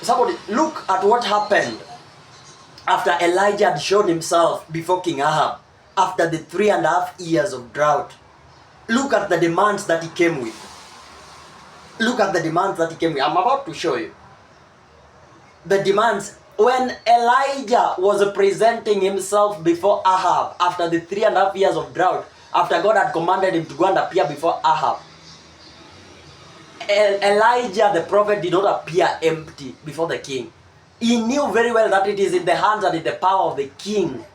Somebody look at what happened after Elijah had shown himself before King Ahab after the 3.5 years of drought. Look at the demands that he came with. Look at the demands that he came with. I'm about to show you. The demands. When Elijah was presenting himself before Ahab after the 3.5 years of drought, after God had commanded him to go and appear before Ahab, Elijah the prophet did not appear empty before the king. He knew very well that it is in the hands and in the power of the king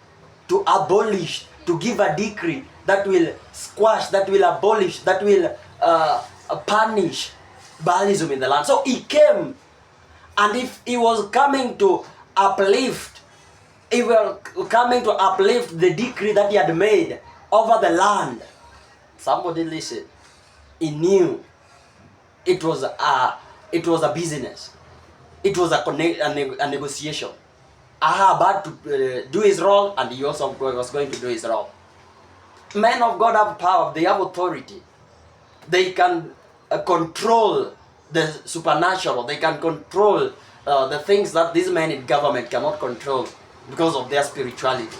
to abolish, to give a decree that will squash, that will abolish, that will punish Baalism in the land. So he came, and if he was coming to uplift, he was coming to uplift the decree that he had made over the land. Somebody listen. He knew it was a business. It was a negotiation. Ahab had to do his role, and he also was going to do his role. Men of God have power, they have authority. They can control the supernatural, they can control the things that these men in government cannot control because of their spirituality.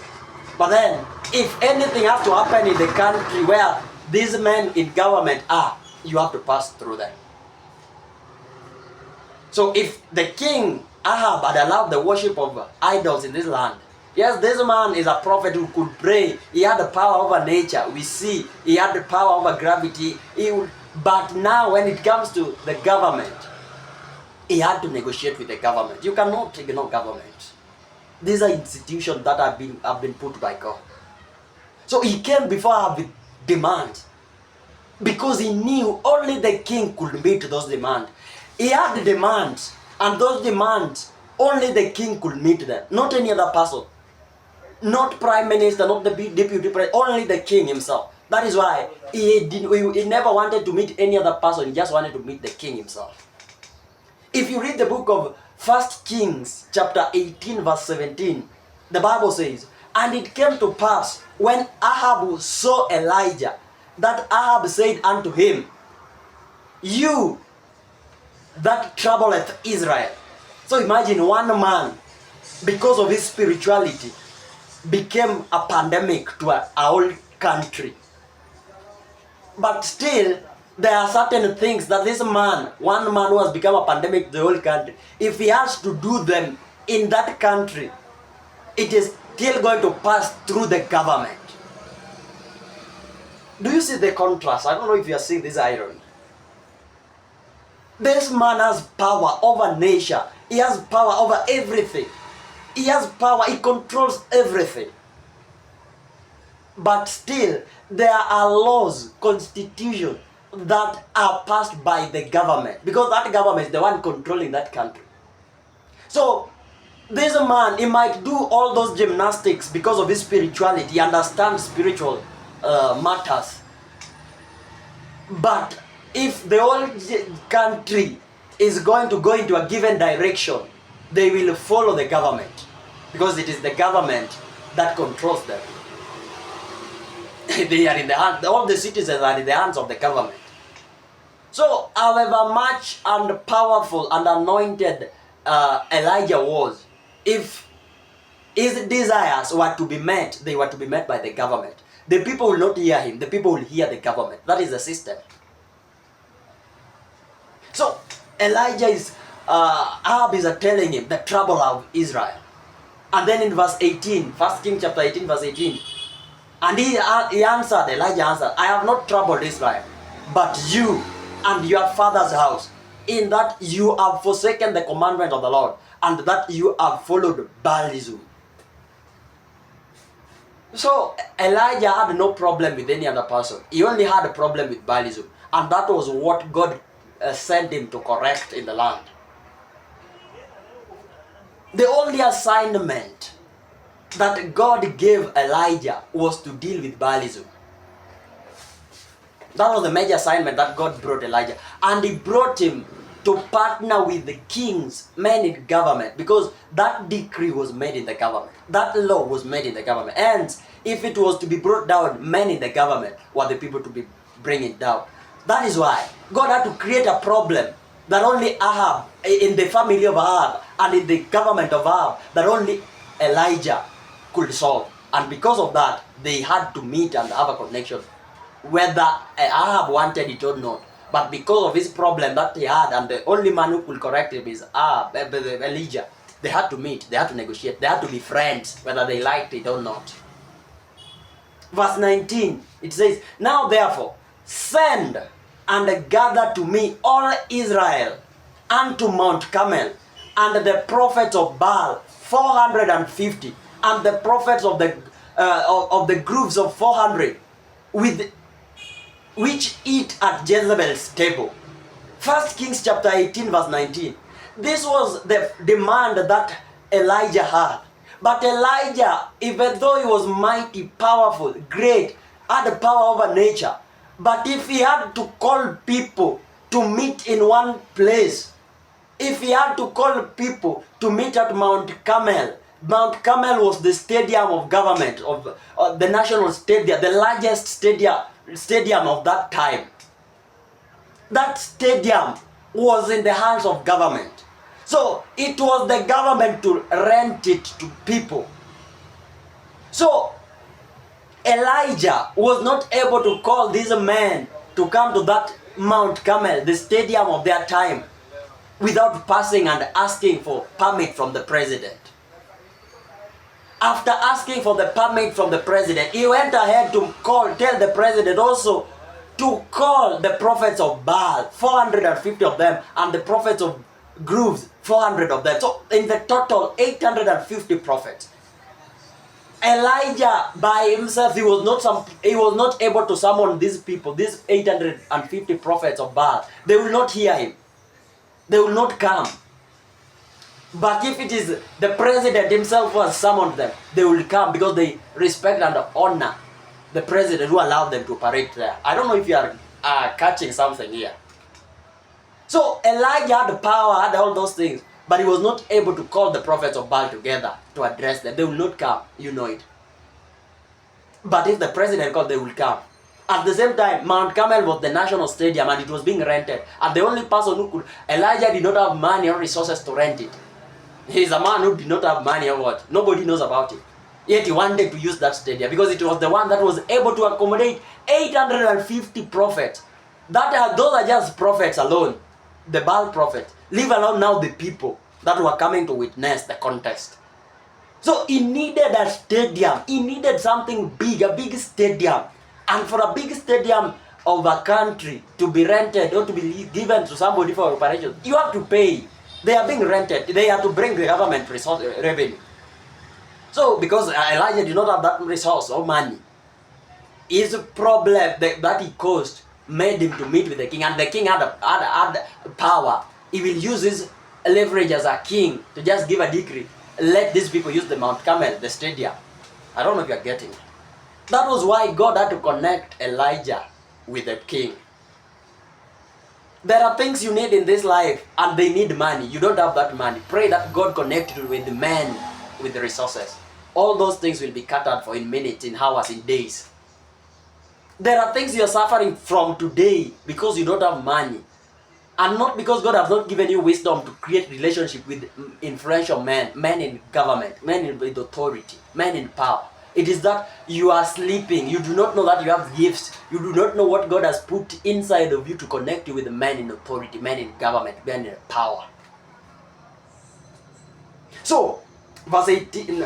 But then, if anything has to happen in the country where these men in government are, you have to pass through them. So if the king Ahab had allowed the worship of idols in this land, yes, this man is a prophet who could pray. He had the power over nature. We see he had the power over gravity. But now when it comes to the government, he had to negotiate with the government. You cannot ignore government. These are institutions that have been put by God. So he came before Ahab with demands, because he knew only the king could meet those demands. He had the demands, and those demands, only the king could meet them, not any other person. Not prime minister, not the deputy president, only the king himself. That is why he never wanted to meet any other person, he just wanted to meet the king himself. If you read the book of 1 Kings chapter 18 verse 17, the Bible says, "And it came to pass, when Ahab saw Elijah, that Ahab said unto him, You that troubleth Israel." So imagine one man, because of his spirituality, became a pandemic to a whole country. But still, there are certain things that this man, one man who has become a pandemic to the whole country, if he has to do them in that country, it is still going to pass through the government. Do you see the contrast? I don't know if you are seeing this irony. This man has power over nature. He has power over everything. He has power. He controls everything. But still, there are laws, constitutions that are passed by the government, because that government is the one controlling that country. So, this man, he might do all those gymnastics because of his spirituality. He understands spiritual matters. But if the whole country is going to go into a given direction, they will follow the government, because it is the government that controls them. They are in the hands, all the citizens are in the hands of the government. So, however much and powerful and anointed Elijah was, if his desires were to be met, they were to be met by the government. The people will not hear him, the people will hear the government. That is the system. So, Elijah is, Ahab is telling him the trouble of Israel. And then in verse 18, 1 Kings chapter 18 verse 18, and he answered, Elijah answered, "I have not troubled Israel, but you and your father's house, in that you have forsaken the commandment of the Lord, and that you have followed Baalism." So Elijah had no problem with any other person. He only had a problem with Baalism, and that was what God sent him to correct in the land. The only assignment that God gave Elijah was to deal with Baalism. That was the major assignment that God brought Elijah. And he brought him to partner with the kings, men in government, because that decree was made in the government. That law was made in the government. And if it was to be brought down, men in the government were the people to be bringing it down. That is why God had to create a problem that only Ahab, in the family of Ahab and in the government of Ahab, that only Elijah could solve. And because of that, they had to meet and have a connection, whether Ahab wanted it or not. But because of his problem that he had, and the only man who could correct him is Elijah, they had to meet, they had to negotiate, they had to be friends, whether they liked it or not. Verse 19, it says, now therefore, send and gather to me all Israel unto Mount Carmel, and the prophets of Baal 450, and the prophets of the groves of 400, with which eat at Jezebel's table. 1 Kings chapter 18 verse 19. This was the demand that Elijah had. But Elijah, even though he was mighty, powerful, great, had the power over nature, but if he had to call people to meet in one place, if he had to call people to meet at Mount Carmel, Mount Carmel was the stadium of government, of the national stadium, the largest stadium of that time. That stadium was in the hands of government. So it was the government to rent it to people. So Elijah was not able to call these men to come to that Mount Carmel, the stadium of their time, without passing and asking for permit from the president. After asking for the permit from the president, he went ahead to tell the president also to call the prophets of Baal, 450 of them, and the prophets of groves, 400 of them. So in the total, 850 prophets. Elijah by himself, he was not able to summon these people, these 850 prophets of Baal. They will not hear him. They will not come. But if it is the president himself who has summoned them, they will come because they respect and honor the president who allowed them to operate there. I don't know if you are catching something here. So Elijah had the power, had all those things, but he was not able to call the prophets of Baal together to address them. They will not come, you know it. But if the president called, they will come. At the same time, Mount Carmel was the national stadium and it was being rented. And the only person who could, Elijah did not have money or resources to rent it. He's a man who did not have money or what. Nobody knows about it. Yet he wanted to use that stadium because it was the one that was able to accommodate 850 prophets. Those are just prophets alone. The Baal prophets. Leave alone now the people that were coming to witness the contest. So he needed a stadium. He needed something big, a big stadium. And for a big stadium of a country to be rented or to be given to somebody for operations, you have to pay. They are being rented. They have to bring the government revenue. So because Elijah did not have that resource or money, his problem that he caused made him to meet with the king, and the king had power. He will use his leverage as a king to just give a decree. Let these people use the Mount Carmel, the stadium. I don't know if you are getting it. That was why God had to connect Elijah with the king. There are things you need in this life and they need money. You don't have that money. Pray that God connect you with the men with the resources. All those things will be catered for in minutes, in hours, in days. There are things you are suffering from today because you don't have money. And not because God has not given you wisdom to create relationship with influential men, men in government, men with authority, men in power. It is that you are sleeping. You do not know that you have gifts. You do not know what God has put inside of you to connect you with the men in authority, men in government, men in power. So, verse 18,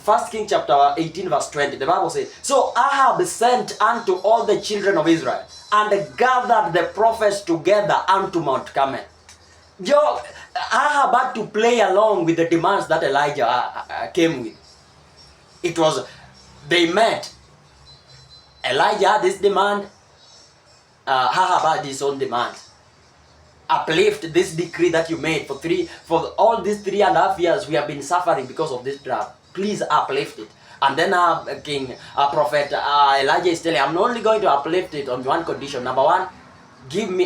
1 Kings chapter 18 verse 20, the Bible says, so Ahab sent unto all the children of Israel, and gathered the prophets together unto Mount Carmel. Ahab had to play along with the demands that Elijah came with. It was, they met. Elijah had this demand, Ahab had his own demand. Uplift this decree that you made for all these 3.5 years we have been suffering because of this drought. Please uplift it. And then prophet Elijah is telling, I'm only going to uplift it on one condition. Number one,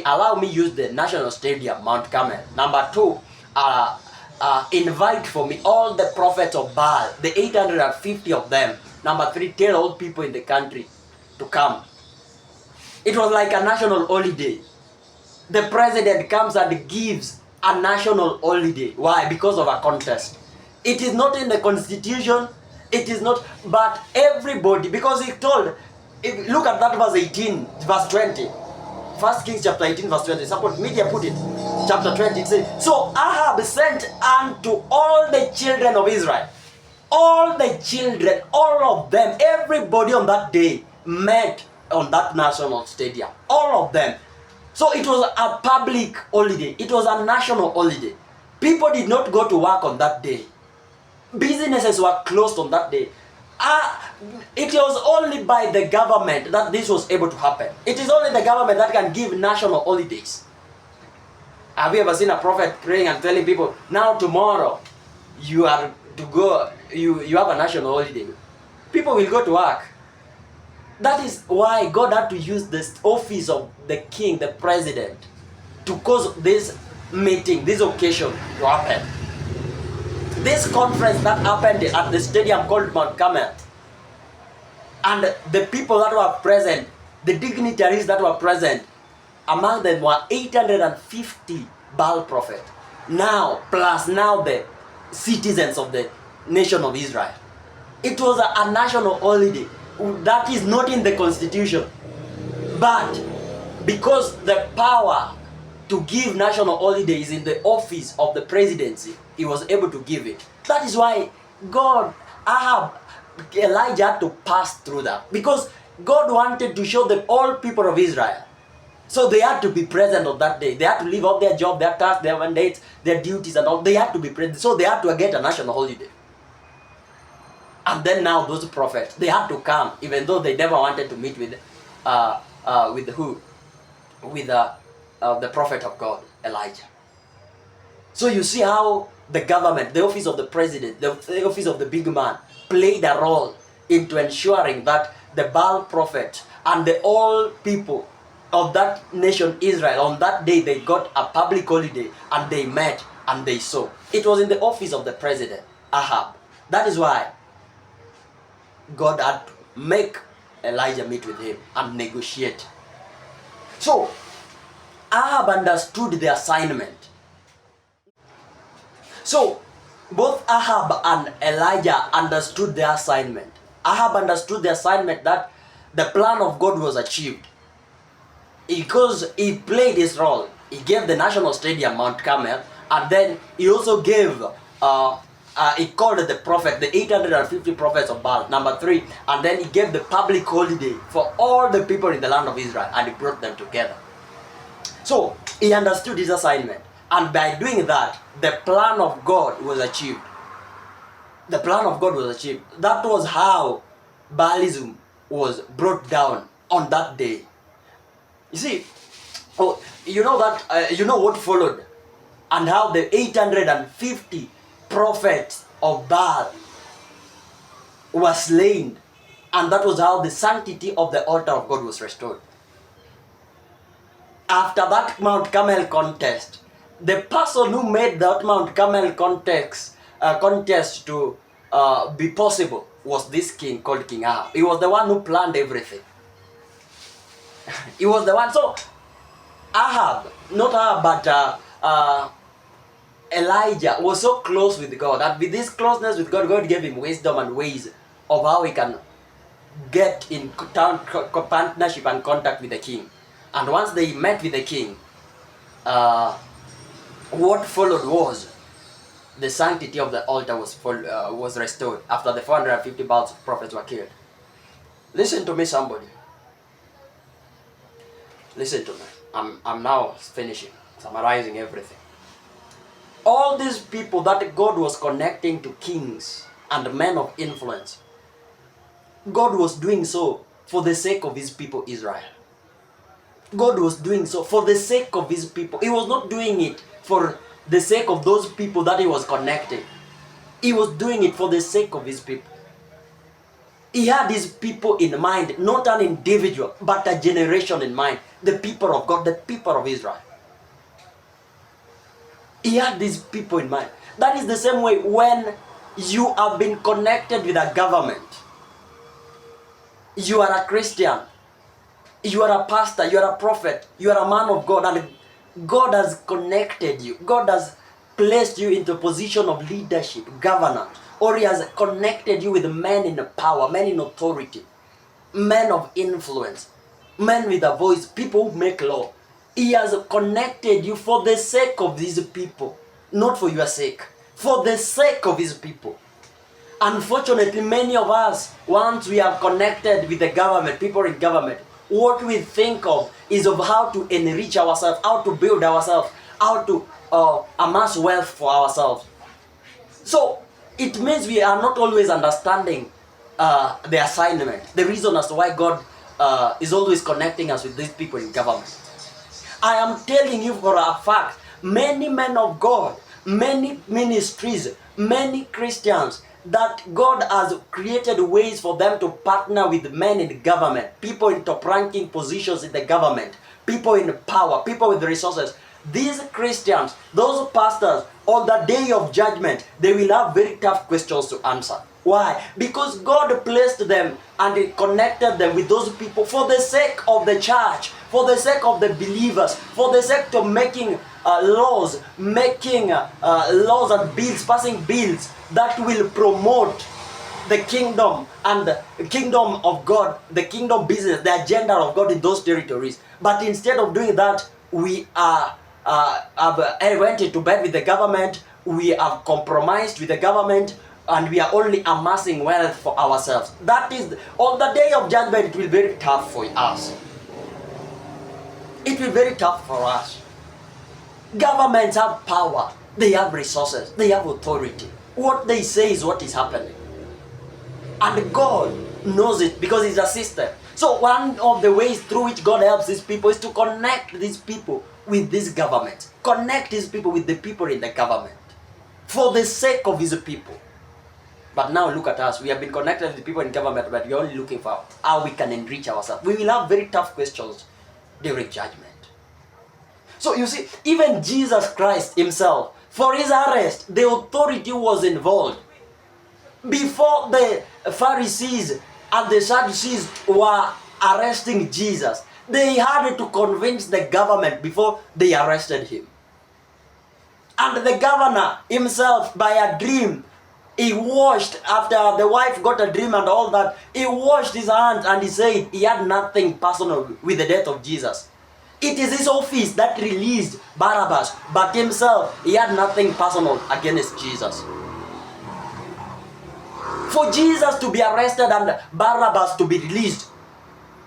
allow me use the national stadium, Mount Carmel. Number two, invite for me all the prophets of Baal, the 850 of them. Number three, tell all people in the country to come. It was like a national holiday. The president comes and gives a national holiday. Why? Because of a contest. It is not in the constitution. It is not, but everybody, because he told, if, look at that verse 18, verse 20. First Kings chapter 18, verse 20. Support media put it. Chapter 20, it says, so Ahab sent unto all the children of Israel. All the children, all of them, everybody on that day met on that national stadium. All of them. So it was a public holiday. It was a national holiday. People did not go to work on that day. Businesses were closed on that day. It was only by the government that this was able to happen. It is only the government that can give national holidays. Have you ever seen a prophet praying and telling people, now tomorrow you are to go, you have a national holiday? People will go to work. That is why God had to use this office of the king, the president, to cause this meeting, this occasion to happen. This conference that happened at the stadium called Mount Carmel, and the people that were present, the dignitaries that were present, among them were 850 Baal prophets. Now, plus now the citizens of the nation of Israel. It was a national holiday that is not in the constitution. But because the power to give national holidays in the office of the presidency, he was able to give it. That is why Elijah had to pass through that. Because God wanted to show the all people of Israel. So they had to be present on that day. They had to leave out their job, their tasks, their mandates, their duties and all. They had to be present. So they had to get a national holiday. And then now those prophets, they had to come, even though they never wanted to meet with who? With the prophet of God, Elijah. So you see how the government, the office of the president, the office of the big man, played a role into ensuring that the Baal prophet and the all people of that nation Israel, on that day they got a public holiday and they met and they saw. It was in the office of the president, Ahab. That is why God had to make Elijah meet with him and negotiate. So Ahab understood the assignment. So both Ahab and Elijah understood the assignment. Ahab understood the assignment that the plan of God was achieved. Because he played his role. He gave the national stadium Mount Carmel, and then he also gave, he called the prophet, the 850 prophets of Baal, number 3, and then he gave the public holiday for all the people in the land of Israel, and he brought them together. So he understood his assignment, and by doing that, the plan of God was achieved. The plan of God was achieved. That was how Baalism was brought down on that day. You see, you know that, you know what followed, and how the 850 prophets of Baal were slain, and that was how the sanctity of the altar of God was restored. After that Mount Carmel contest, the person who made that Mount Carmel contest to be possible was this king called King Ahab. He was the one who planned everything. He was the one. So Ahab, not Ahab, but Elijah was so close with God, and with this closeness with God, God gave him wisdom and ways of how he can get in partnership and contact with the king. And once they met with the king, what followed was the sanctity of the altar was restored after the 450 Baal prophets were killed. Listen to me, somebody. Listen to me. I'm now finishing, summarizing everything. All these people that God was connecting to kings and men of influence, God was doing so for the sake of his people Israel. God was doing so for the sake of his people. He was not doing it for the sake of those people that he was connecting. He was doing it for the sake of his people. He had his people in mind, not an individual, but a generation in mind. The people of God, the people of Israel. He had these people in mind. That is the same way when you have been connected with a government. You are a Christian. You are a pastor. You are a prophet. You are a man of God. And God has connected you. God has placed you into a position of leadership, governance, or He has connected you with men in power, men in authority, men of influence, men with a voice, people who make law. He has connected you for the sake of these people, not for your sake, for the sake of His people. Unfortunately, many of us, once we are connected with the government, people in government, what we think of is of how to enrich ourselves, how to build ourselves, how to amass wealth for ourselves. So it means we are not always understanding the assignment, the reason as to why God is always connecting us with these people in government. I am telling you for a fact, many men of God, many ministries, many Christians, that God has created ways for them to partner with men in government, people in top-ranking positions in the government, people in power, people with resources. These Christians, those pastors, on the day of judgment, they will have very tough questions to answer. Why? Because God placed them and He connected them with those people for the sake of the church, for the sake of the believers, for the sake of making laws, laws and bills, passing bills that will promote the kingdom and the kingdom of God, the kingdom business, the agenda of God in those territories. But instead of doing that, we have went into bed with the government, we have compromised with the government, and we are only amassing wealth for ourselves. That is, on the day of judgment, it will be very tough for us. It will be very tough for us. Governments have power, they have resources, they have authority. What they say is what is happening. And God knows it because He's a system. So one of the ways through which God helps these people is to connect these people with this government. Connect these people with the people in the government for the sake of His people. But now look at us. We have been connected with the people in government, but we're only looking for how we can enrich ourselves. We will have very tough questions during judgment. So you see, even Jesus Christ Himself, for His arrest, the authority was involved. Before the Pharisees and the Sadducees were arresting Jesus, they had to convince the government before they arrested Him. And the governor himself, by a dream, he washed, after the wife got a dream and all that, he washed his hands and he said he had nothing personal with the death of Jesus. It is his office that released Barabbas, but himself, he had nothing personal against Jesus. For Jesus to be arrested and Barabbas to be released,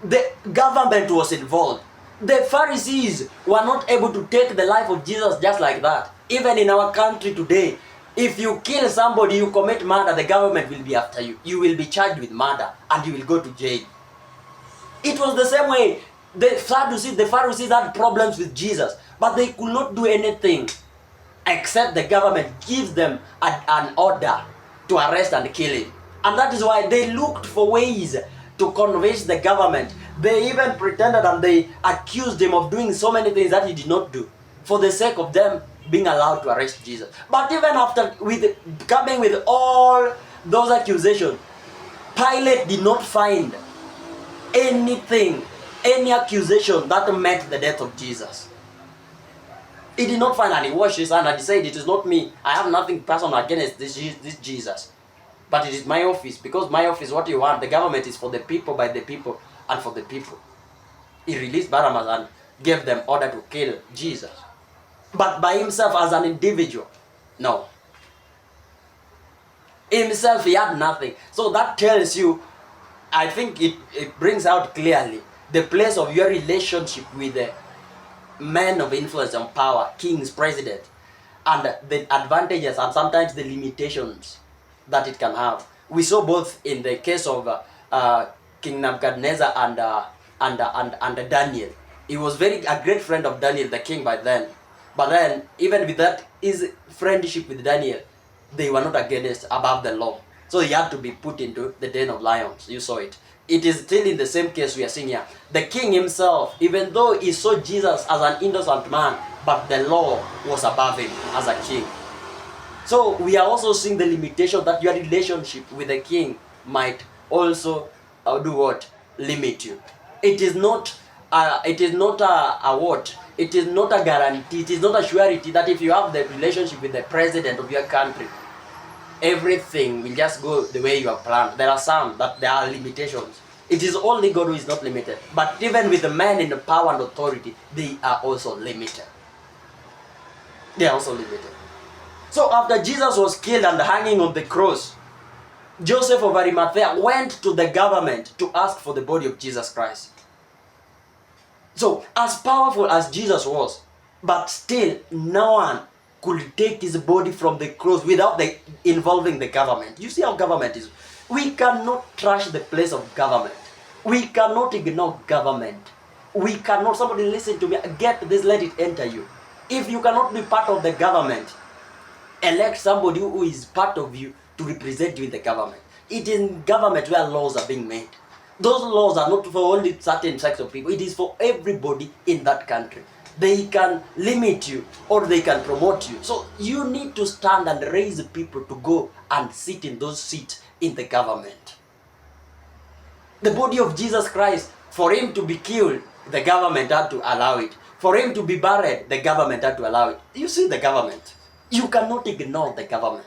the government was involved. The Pharisees were not able to take the life of Jesus just like that. Even in our country today, if you kill somebody, you commit murder, the government will be after you. You will be charged with murder and you will go to jail. It was the same way. The Pharisees had problems with Jesus, but they could not do anything except the government gives them an order to arrest and kill him. And that is why they looked for ways to convince the government. They even pretended and they accused him of doing so many things that he did not do for the sake of them being allowed to arrest Jesus. But even after coming with all those accusations, Pilate did not find anything, any accusation that met the death of Jesus. He did not find, and he washed his hand and he said, "It is not me. I have nothing personal against this Jesus. But it is my office, because my office, what you want, the government is for the people, by the people, and for the people." He released Barabbas and gave them order to kill Jesus. But by himself as an individual, no. Himself, he had nothing. So that tells you, I think it brings out clearly the place of your relationship with the men of influence and power, kings, president, and the advantages and sometimes the limitations that it can have. We saw both in the case of King Nebuchadnezzar and Daniel. He was a great friend of Daniel, the king, by then. But then, even with that, his friendship with Daniel, they were not against above the law. So he had to be put into the den of lions. You saw it. It is still in the same case we are seeing here. The king himself, even though he saw Jesus as an innocent man, but the law was above him as a king. So we are also seeing the limitation that your relationship with the king might also do what? Limit you. It is not a what? it is not a guarantee, it is not a surety that if you have the relationship with the president of your country, everything will just go the way you have planned. There are some that there are limitations. It is only God who is not limited. But even with the men in the power and authority, they are also limited. They are also limited. So after Jesus was killed and hanging on the cross, Joseph of Arimathea went to the government to ask for the body of Jesus Christ. So as powerful as Jesus was, but still no one could take his body from the cross without involving the government. You see how government is. We cannot trash the place of government. We cannot ignore government. We cannot, somebody listen to me, get this, let it enter you. If you cannot be part of the government, elect somebody who is part of you to represent you in the government. It is in government where laws are being made. Those laws are not for only certain sects of people. It is for everybody in that country. They can limit you or they can promote you. So you need to stand and raise people to go and sit in those seats in the government. The body of Jesus Christ, for him to be killed, the government had to allow it. For him to be buried, the government had to allow it. You see the government. You cannot ignore the government.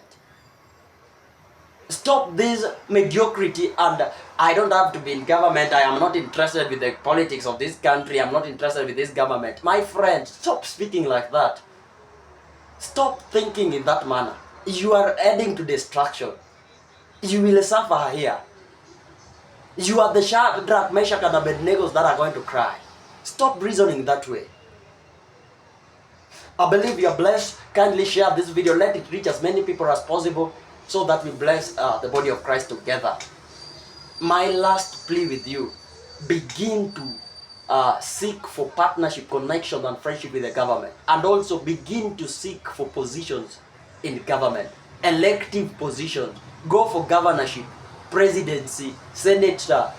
Stop this mediocrity, and I don't have to be in government. I am not interested with the politics of this country. I'm not interested with this government. My friend, stop speaking like that. Stop thinking in that manner. You are heading to destruction. You will suffer here. You are the Shadrach, Meshach, and Abednego that are going to cry. Stop reasoning that way. I believe you are blessed. Kindly share this video. Let it reach as many people as possible, so that we bless the body of Christ together. My last plea with you, begin to seek for partnership, connection, and friendship with the government. And also begin to seek for positions in government, elective positions. Go for governorship, presidency, senator,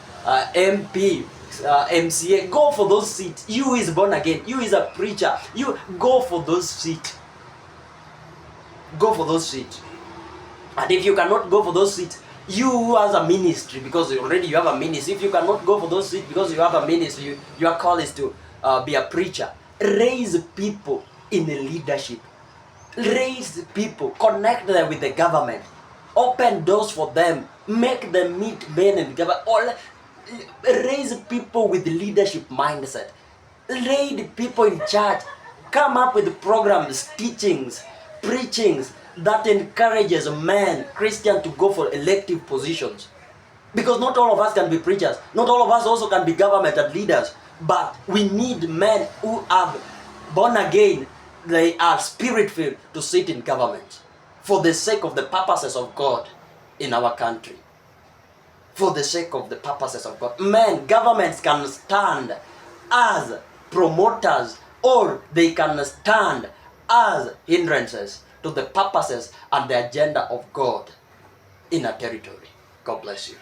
MP, MCA. Go for those seats. You who is born again, you is a preacher, you go for those seats. Go for those seats. And if you cannot go for those seats, you who has a ministry, because already you have a ministry, if you cannot go for those seats because you have a ministry, your call is to be a preacher. Raise people in the leadership. Raise people. Connect them with the government. Open doors for them. Make them meet men and government. Raise people with leadership mindset. Raise people in church. Come up with programs, teachings, preachings that encourages men, Christians, to go for elective positions. Because not all of us can be preachers. Not all of us also can be government and leaders. But we need men who are born again, they are spirit-filled, to sit in government for the sake of the purposes of God in our country. For the sake of the purposes of God. Men, governments can stand as promoters, or they can stand as hindrances to the purposes and the agenda of God in a territory. God bless you.